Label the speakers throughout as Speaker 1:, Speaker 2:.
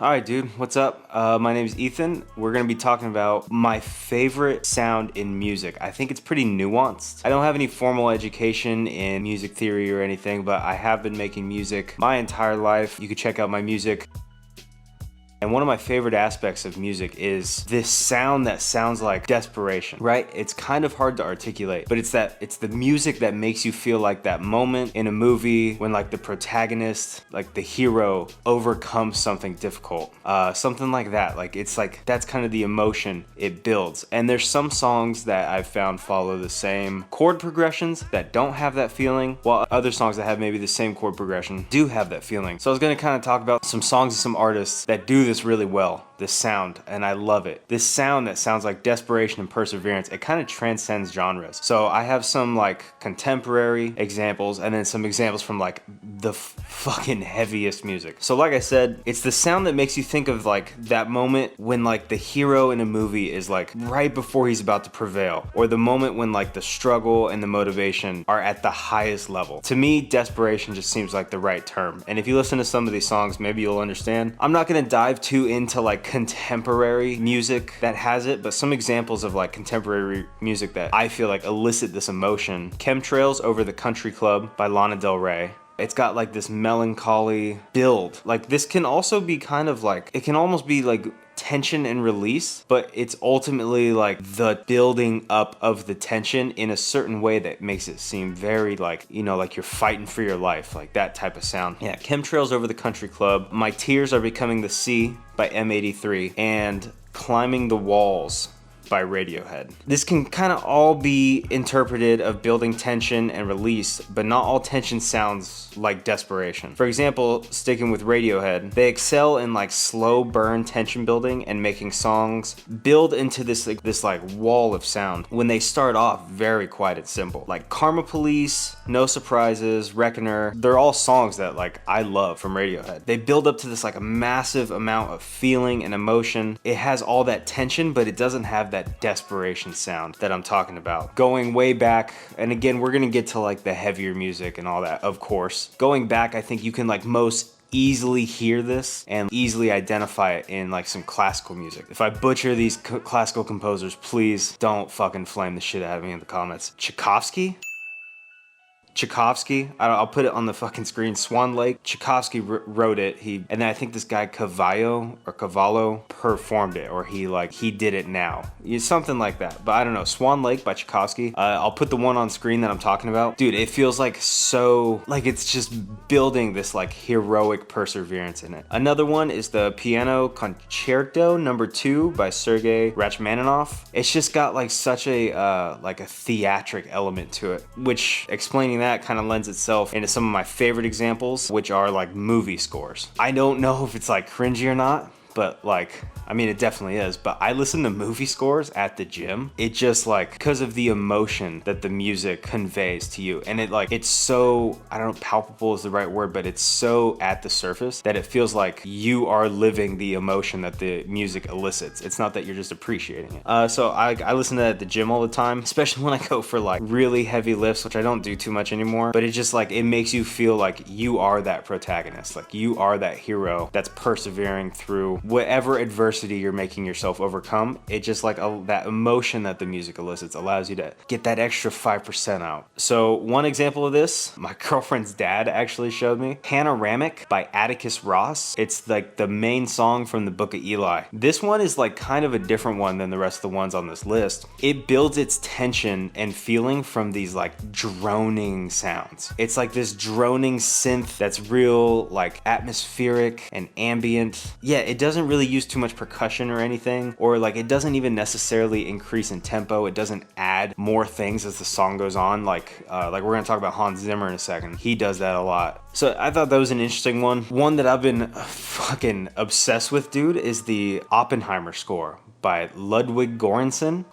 Speaker 1: Alright dude, what's up? My name is Ethan. We're gonna be talking about my favorite sound in music. I think it's pretty nuanced. I don't have any formal education in music theory or anything, but I have been making music my entire life. You can check out my music. And one of my favorite aspects of music is this sound that sounds like desperation, right? It's kind of hard to articulate, but it's the music that makes you feel like that moment in a movie when like the protagonist, like the hero, overcomes something difficult. Something like that. Like it's like that's kind of the emotion it builds. And there's some songs that I've found follow the same chord progressions that don't have that feeling, while other songs that have maybe the same chord progression do have that feeling. So I was gonna kind of talk about some songs and some artists that do this really well, this sound, and I love it. This sound that sounds like desperation and perseverance, it kind of transcends genres. So I have some like contemporary examples and then some examples from like the fucking heaviest music. So like I said, it's the sound that makes you think of like that moment when like the hero in a movie is like right before he's about to prevail, or the moment when like the struggle and the motivation are at the highest level. To me, desperation just seems like the right term. And if you listen to some of these songs, maybe you'll understand. I'm not gonna dive too into like contemporary music that has it, but some examples of like contemporary music that I feel like elicit this emotion. Chemtrails Over the Country Club by Lana Del Rey. It's got like this melancholy build. Like this can also be kind of like, it can almost be like tension and release, but it's ultimately like the building up of the tension in a certain way that makes it seem very like, you know, like you're fighting for your life, like that type of sound. Yeah, Chemtrails Over the Country Club, My Tears Are Becoming the Sea by M83, and Climbing the Walls by Radiohead. This can kind of all be interpreted of building tension and release, but not all tension sounds like desperation. For example, sticking with Radiohead, they excel in like slow burn tension building and making songs build into this wall of sound when they start off very quiet and simple. Like Karma Police, No Surprises, Reckoner, they're all songs that like I love from Radiohead. They build up to this like a massive amount of feeling and emotion. It has all that tension, but it doesn't have that desperation sound that I'm talking about. Going way back, and again, we're gonna get to like the heavier music and all that, of course. Going back, I think you can like most easily hear this and easily identify it in like some classical music. If I butcher these classical composers, please don't fucking flame the shit out of me in the comments. Tchaikovsky, I'll put it on the fucking screen. Swan Lake. Tchaikovsky wrote it. And then I think this guy Cavallo performed it, or he did it now. Something like that. But I don't know. Swan Lake by Tchaikovsky. I'll put the one on screen that I'm talking about. Dude, it feels like so, like it's just building this like heroic perseverance in it. Another one is the Piano Concerto No. 2 by Sergei Rachmaninoff. It's just got like such a theatric element to it, which explaining that kind of lends itself into some of my favorite examples, which are like movie scores. I don't know if it's like cringy or not, but like, I mean, it definitely is, but I listen to movie scores at the gym. It just like, because of the emotion that the music conveys to you. And it like, it's so, I don't know, palpable is the right word, but it's so at the surface that it feels like you are living the emotion that the music elicits. It's not that you're just appreciating it. So I listen to that at the gym all the time, especially when I go for like really heavy lifts, which I don't do too much anymore, but it just like, it makes you feel like you are that protagonist. Like you are that hero that's persevering through whatever adversity you're making yourself overcome. It just like that emotion that the music elicits allows you to get that extra 5% out. So one example of this, my girlfriend's dad actually showed me, Panoramic by Atticus Ross. It's like the main song from the Book of Eli. This one is like kind of a different one than the rest of the ones on this list. It builds its tension and feeling from these like droning sounds. It's like this droning synth that's real like atmospheric and ambient. Yeah, it doesn't really use too much percussion or anything, or like it doesn't even necessarily increase in tempo. It doesn't add more things as the song goes on. Like we're gonna talk about Hans Zimmer in a second. He does that a lot. So I thought that was an interesting one. One that I've been fucking obsessed with, dude, is the Oppenheimer score by Ludwig Göransson.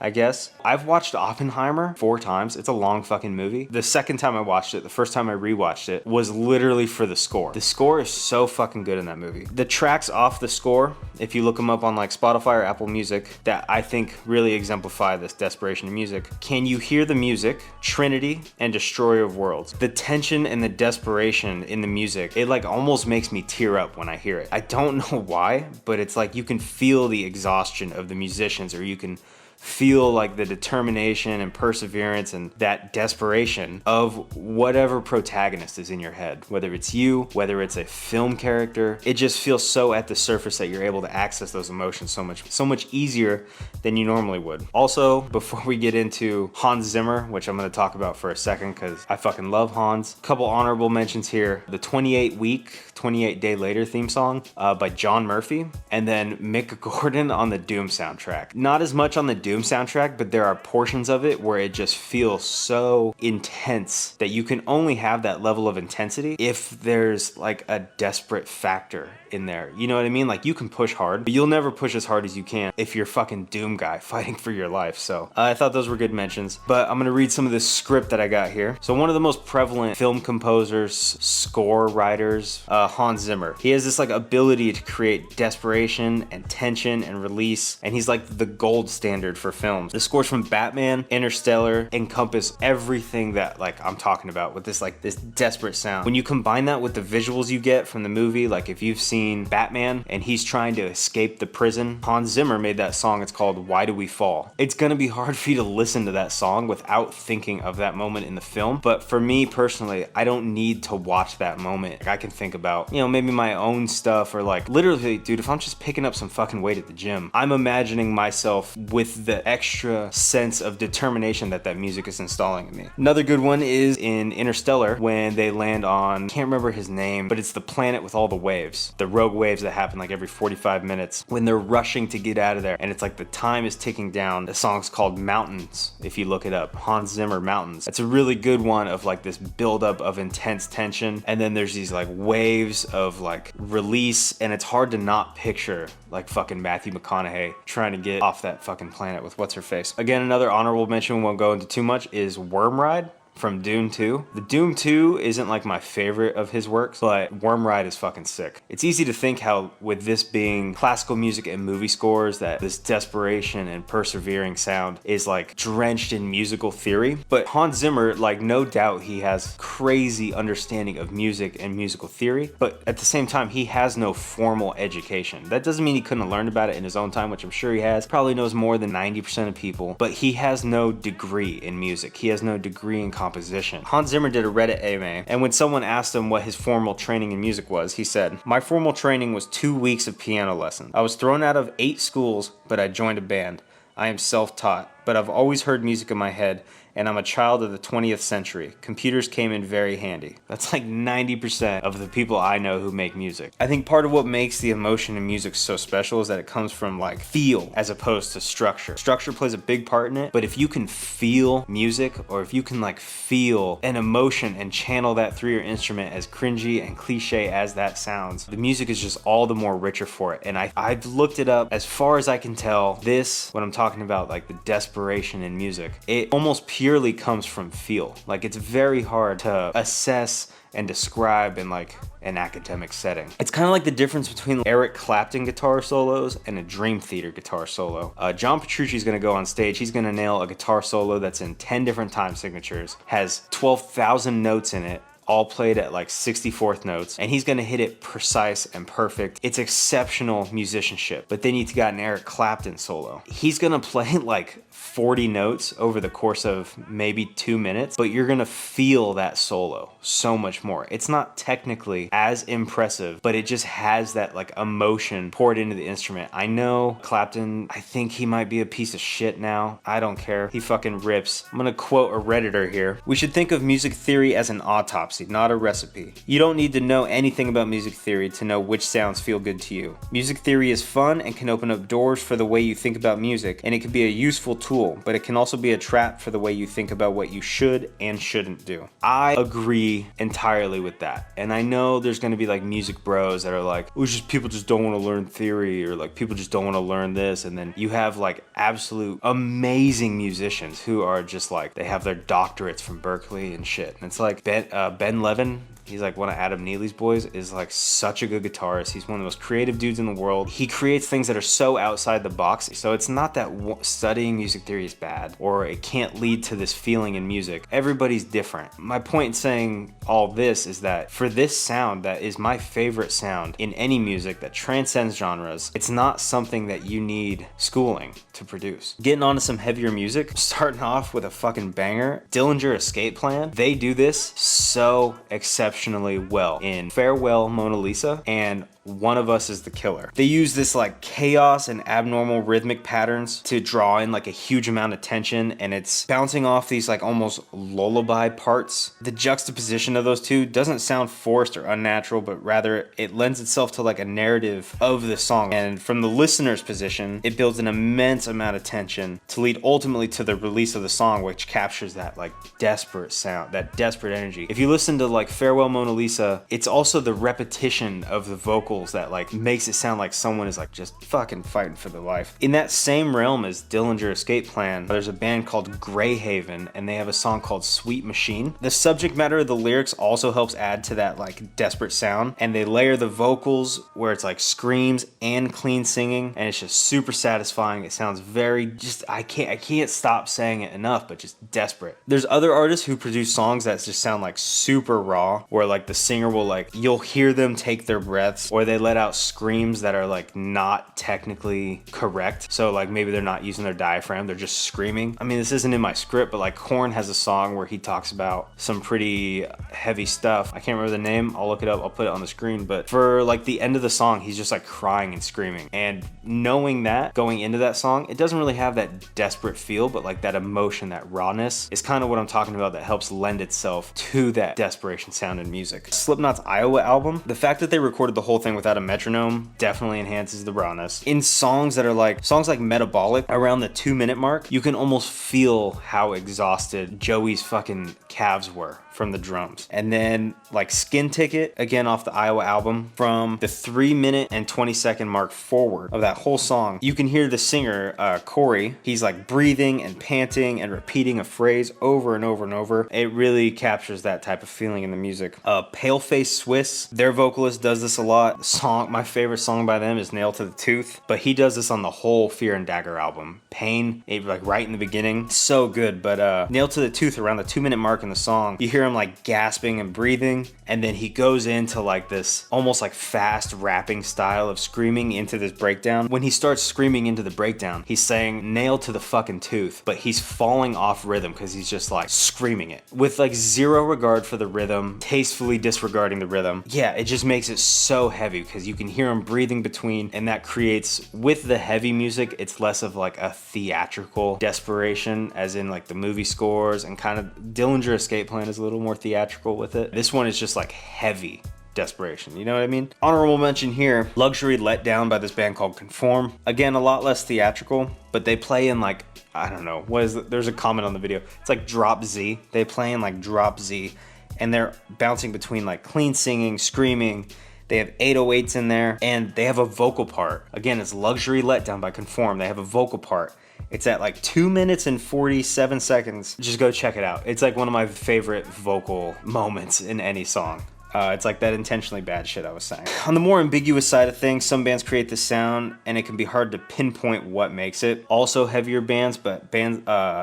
Speaker 1: I guess. I've watched Oppenheimer 4 times. It's a long fucking movie. The second time I watched it, the first time I rewatched it, was literally for the score. The score is so fucking good in that movie. The tracks off the score, if you look them up on like Spotify or Apple Music, that I think really exemplify this desperation in music. Can You Hear the Music, Trinity, and Destroyer of Worlds. The tension and the desperation in the music, it like almost makes me tear up when I hear it. I don't know why, but it's like you can feel the exhaustion of the musicians, or you can feel like the determination and perseverance and that desperation of whatever protagonist is in your head, whether it's you, whether it's a film character. It just feels so at the surface that you're able to access those emotions so much easier than you normally would. Also, before we get into Hans Zimmer, which I'm going to talk about for a second because I fucking love Hans, a couple honorable mentions here. The 28 Day Later theme song by John Murphy, and then Mick Gordon on the Doom soundtrack. Not as much on the Doom soundtrack, but there are portions of it where it just feels so intense that you can only have that level of intensity if there's like a desperate factor in there. You know what I mean? Like you can push hard, but you'll never push as hard as you can if you're fucking Doom guy fighting for your life. So I thought those were good mentions, but I'm gonna read some of this script that I got here. So one of the most prevalent film composers, score writers, Hans Zimmer. He has this like ability to create desperation and tension and release, and he's like the gold standard for films. The scores from Batman, Interstellar encompass everything that like I'm talking about with this like this desperate sound. When you combine that with the visuals you get from the movie, like if you've seen Batman and he's trying to escape the prison, Hans Zimmer made that song. It's called Why Do We Fall? It's gonna be hard for you to listen to that song without thinking of that moment in the film, but for me personally, I don't need to watch that moment. Like, I can think about, you know, maybe my own stuff, or like literally, dude, if I'm just picking up some fucking weight at the gym, I'm imagining myself with the extra sense of determination that music is installing in me. Another good one is in Interstellar when they land on, can't remember his name, but it's the planet with all the waves, the rogue waves that happen like every 45 minutes when they're rushing to get out of there, and it's like the time is ticking down. The song's called Mountains, if you look it up. Hans Zimmer, Mountains. It's a really good one of like this buildup of intense tension, and then there's these like waves of like release, and it's hard to not picture like fucking Matthew McConaughey trying to get off that fucking planet with what's her face. Again, another honorable mention, we won't go into too much, is Worm Ride from Dune 2. The Dune 2 isn't like my favorite of his works, but Worm Ride is fucking sick. It's easy to think how with this being classical music and movie scores that this desperation and persevering sound is like drenched in musical theory, but Hans Zimmer, like no doubt he has crazy understanding of music and musical theory, but at the same time he has no formal education. That doesn't mean he couldn't have learned about it in his own time, which I'm sure he has. Probably knows more than 90% of people, but he has no degree in music. He has no degree in composition. Hans Zimmer did a Reddit AMA, and when someone asked him what his formal training in music was, he said, "My formal training was 2 weeks of piano lessons. I was thrown out of 8 schools, but I joined a band. I am self-taught, but I've always heard music in my head, and I'm a child of the 20th century. Computers came in very handy." That's like 90% of the people I know who make music. I think part of what makes the emotion in music so special is that it comes from like feel as opposed to structure. Structure plays a big part in it, but if you can feel music, or if you can like feel an emotion and channel that through your instrument, as cringy and cliche as that sounds, the music is just all the more richer for it. And I've looked it up. As far as I can tell, this, when I'm talking about like the desperation in music, it almost purely comes from feel. Like it's very hard to assess and describe in like an academic setting. It's kind of like the difference between Eric Clapton guitar solos and a Dream Theater guitar solo. John Petrucci's gonna go on stage, he's gonna nail a guitar solo that's in 10 different time signatures, has 12,000 notes in it, all played at like 64th notes, and he's gonna hit it precise and perfect. It's exceptional musicianship. But then you've got an Eric Clapton solo. He's gonna play like 40 notes over the course of maybe 2 minutes, but you're gonna feel that solo so much more. It's not technically as impressive, but it just has that like emotion poured into the instrument. I know Clapton, I think he might be a piece of shit now. I don't care. He fucking rips. I'm gonna quote a Redditor here. "We should think of music theory as an autopsy. orthodoxy, not a recipe. You don't need to know anything about music theory to know which sounds feel good to you. Music theory is fun and can open up doors for the way you think about music, and it can be a useful tool, but it can also be a trap for the way you think about what you should and shouldn't do. I agree entirely with that. And I know there's gonna be like music bros that are like, oh, just people just don't want to learn theory, or like people just don't want to learn this. And then you have like absolute amazing musicians who are just like, they have their doctorates from Berkeley and shit. And it's like Ben Levin, he's like one of Adam Neely's boys, is like such a good guitarist. He's one of the most creative dudes in the world. He creates things that are so outside the box. So it's not that studying music theory is bad or it can't lead to this feeling in music. Everybody's different. My point in saying all this is that for this sound that is my favorite sound in any music that transcends genres, it's not something that you need schooling to produce. Getting onto some heavier music, starting off with a fucking banger, Dillinger Escape Plan. They do this so exceptionally well in Farewell Mona Lisa and One of Us is the Killer. They use this like chaos and abnormal rhythmic patterns to draw in like a huge amount of tension, and it's bouncing off these like almost lullaby parts. The juxtaposition of those two doesn't sound forced or unnatural, but rather it lends itself to like a narrative of the song. And from the listener's position, it builds an immense amount of tension to lead ultimately to the release of the song, which captures that like desperate sound, that desperate energy. If you listen to like Farewell Mona Lisa, it's also the repetition of the vocals that like makes it sound like someone is like just fucking fighting for their life. In that same realm as Dillinger Escape Plan, there's a band called Greyhaven, and they have a song called Sweet Machine. The subject matter of the lyrics also helps add to that like desperate sound, and they layer the vocals where it's like screams and clean singing, and it's just super satisfying. It sounds very just, I can't stop saying it enough, but just desperate. There's other artists who produce songs that just sound like super raw, where like the singer will like, you'll hear them take their breaths, or they let out screams that are like not technically correct. So like maybe they're not using their diaphragm, they're just screaming. I mean, this isn't in my script, but like Korn has a song where he talks about some pretty heavy stuff. I can't remember the name. I'll look it up. I'll put it on the screen. But for like the end of the song, he's just like crying and screaming. And knowing that going into that song, it doesn't really have that desperate feel, but like that emotion, that rawness is kind of what I'm talking about that helps lend itself to that desperation sound in music. Slipknot's Iowa album, the fact that they recorded the whole thing without a metronome definitely enhances the rawness. In songs that are like songs like Metabolic, around the 2-minute mark, you can almost feel how exhausted Joey's fucking calves were from the drums. And then like Skin Ticket, again off the Iowa album, from the 3-minute and 20-second mark forward of that whole song, you can hear the singer Corey, he's like breathing and panting and repeating a phrase over and over and over. It really captures that type of feeling in the music. Paleface Swiss, their vocalist does this a lot. The song, my favorite song by them is Nail to the Tooth, but he does this on the whole Fear and Dagger album. Pain, like right in the beginning, so good. But Nail to the Tooth, around the 2-minute mark in the song, you hear him like gasping and breathing, and then he goes into like this almost like fast rapping style of screaming into this breakdown. When he starts screaming into the breakdown, he's saying nail to the fucking tooth, but he's falling off rhythm because he's just like screaming it with like zero regard for the rhythm, tastefully disregarding the rhythm. Yeah, it just makes it so heavy because you can hear him breathing between, and that creates, with the heavy music, it's less of like a theatrical desperation as in like the movie scores, and kind of Dillinger Escape Plan is a little more theatrical with it. This one is just like heavy desperation, you know what I mean? Honorable mention here, Luxury Let Down by this band called Conform. Again, a lot less theatrical, but they play in like, I don't know, what is it? There's a comment on the video. It's like drop Z. They play in like drop Z, and they're bouncing between like clean singing, screaming. They have 808s in there, and they have a vocal part. Again, it's Luxury Let Down by Conform. They have a vocal part. It's at like 2 minutes and 47 seconds. Just go check it out. It's like one of my favorite vocal moments in any song. It's like that intentionally bad shit I was saying. On the more ambiguous side of things, some bands create this sound and it can be hard to pinpoint what makes it. Also heavier bands, but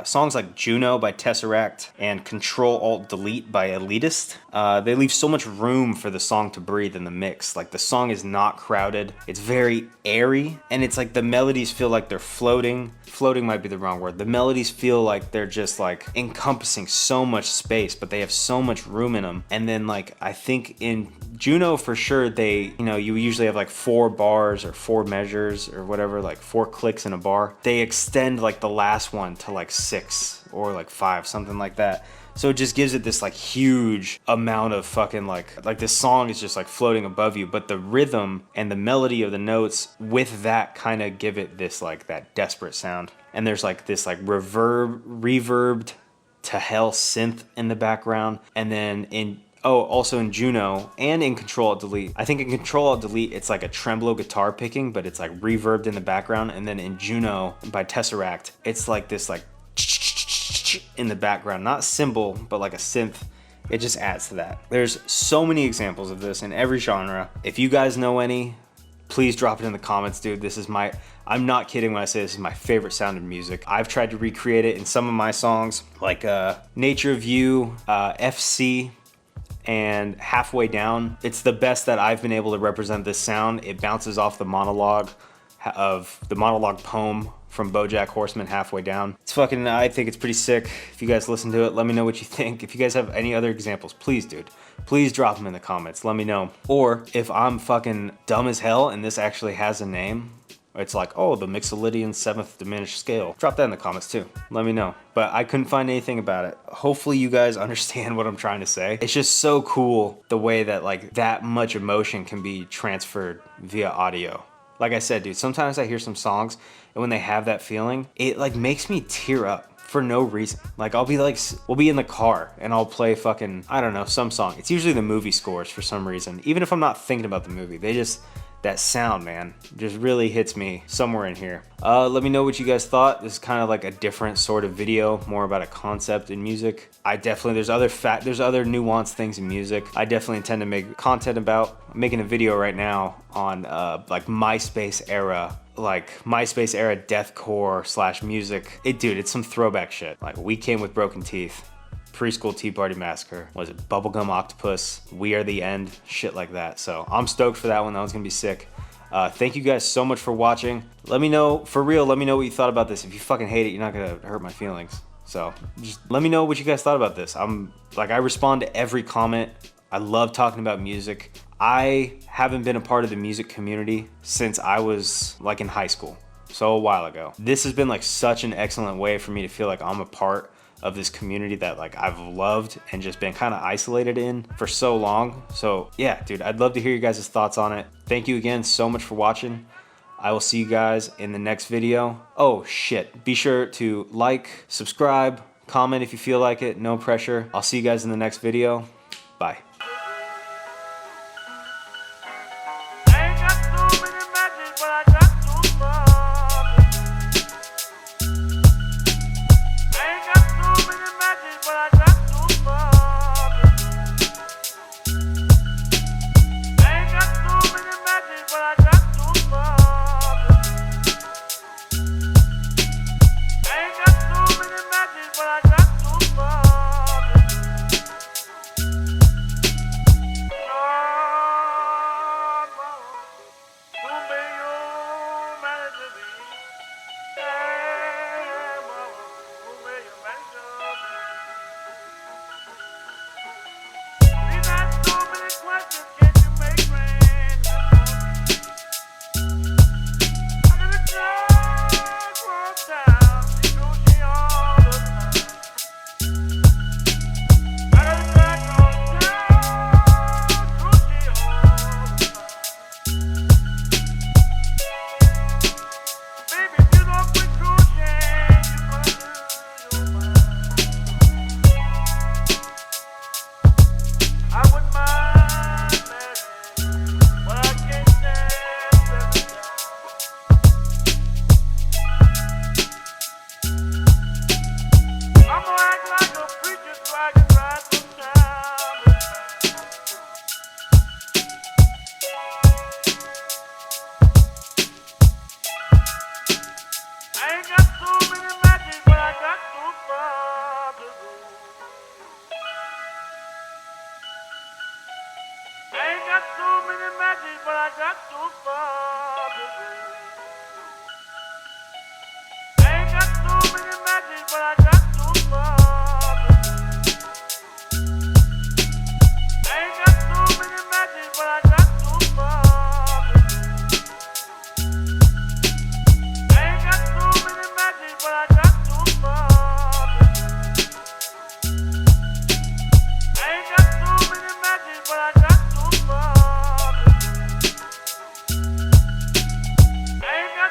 Speaker 1: songs like Juno by Tesseract and Control-Alt-Delete by Elitist, they leave so much room for the song to breathe in the mix. Like the song is not crowded, it's very airy, and it's like the melodies feel like they're floating. Floating might be the wrong word. The melodies feel like they're just like encompassing so much space, but they have so much room in them. And then like, I think in Juno for sure, they, you know, you usually have like 4 bars or 4 measures or whatever, like 4 clicks in a bar. They extend like the last one to like 6 or like 5, something like that. So it just gives it this like huge amount of fucking like this song is just like floating above you, but the rhythm and the melody of the notes with that kind of give it this like that desperate sound. And there's like this like reverbed to hell synth in the background. And then also in Juno and in Control-Alt-Delete. I think in Control-Alt-Delete, it's like a tremolo guitar picking, but it's like reverbed in the background. And then in Juno by Tesseract, it's like this like in the background, not cymbal, but like a synth. It just adds to that. There's so many examples of this in every genre. If you guys know any, please drop it in the comments, dude. This is I'm not kidding when I say this is my favorite sound in music. I've tried to recreate it in some of my songs, like Nature of You, FC, and Halfway Down. It's the best that I've been able to represent this sound. It bounces off the monologue poem from BoJack Horseman, Halfway Down. It's fucking, I think it's pretty sick. If you guys listen to it, let me know what you think. If you guys have any other examples, please, dude, please drop them in the comments. Let me know. Or if I'm fucking dumb as hell and this actually has a name, it's like, oh, the Mixolydian 7th diminished scale. Drop that in the comments too. Let me know. But I couldn't find anything about it. Hopefully you guys understand what I'm trying to say. It's just so cool the way that like that much emotion can be transferred via audio. Like I said, dude, sometimes I hear some songs and when they have that feeling, it like makes me tear up for no reason. Like I'll be like, we'll be in the car and I'll play fucking, I don't know, some song. It's usually the movie scores for some reason. Even if I'm not thinking about the movie, that sound, man, just really hits me somewhere in here. Let me know what you guys thought. This is kind of like a different sort of video, more about a concept in music. There's other nuanced things in music. I definitely intend to make content about. I'm making a video right now on like MySpace era deathcore / music. Dude, it's some throwback shit. Like We Came With Broken Teeth, Preschool Tea Party Massacre, was it Bubblegum Octopus, We Are The End, shit like that. So I'm stoked for that one. That one's gonna be sick. Thank you guys so much for watching. Let me know, for real, let me know what you thought about this. If you fucking hate it, you're not gonna hurt my feelings. So just let me know what you guys thought about this. I respond to every comment. I love talking about music. I haven't been a part of the music community since I was like in high school, so a while ago. This has been like such an excellent way for me to feel like I'm a part of this community that like I've loved and just been kind of isolated in for so long. So yeah, dude, I'd love to hear you guys' thoughts on it. Thank you again so much for watching. I will see you guys in the next video. Oh shit, be sure to like, subscribe, comment if you feel like it, no pressure. I'll see you guys in the next video. Bye.
Speaker 2: Ain't got so